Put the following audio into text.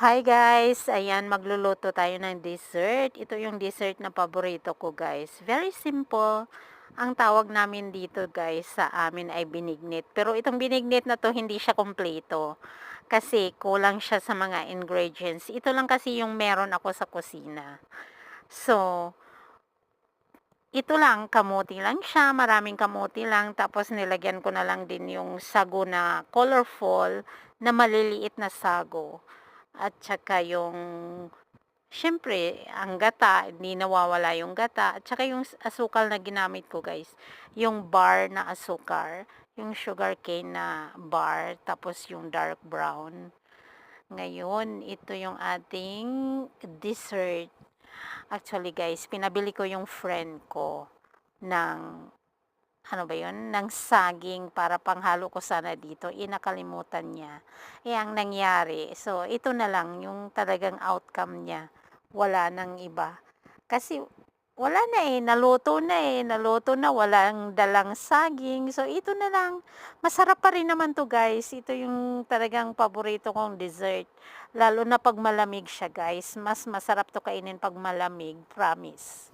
Hi guys! Ayan, magluluto tayo ng dessert. Ito yung dessert na paborito ko guys. Very simple. Ang tawag namin dito guys sa amin ay binignit. Pero itong binignit na to hindi siya kompleto. Kasi kulang siya sa mga ingredients. Ito lang kasi yung meron ako sa kusina. So, ito lang, kamuti lang siya, maraming kamuti lang, tapos nilagyan ko na lang din yung sago na colorful, na maliliit na sago. At saka yung siyempre ang gata, hindi nawawala yung gata, at saka yung asukal na ginamit ko guys, yung bar na asukar, yung sugarcane na bar, tapos yung dark brown. Ngayon, ito yung ating dessert. Actually guys, pinabili ko yung friend ko ng ano ba yun, ng saging para panghalo ko sana dito, nakalimutan niya. Ang nangyari, so ito na lang yung talagang outcome niya, wala nang iba. Kasi wala na naluto na, walang dalang saging, so ito na lang. Masarap pa rin naman 'to guys, ito yung talagang paborito kong dessert, lalo na 'pag malamig siya guys, mas masarap 'to kainin 'pag malamig, promise.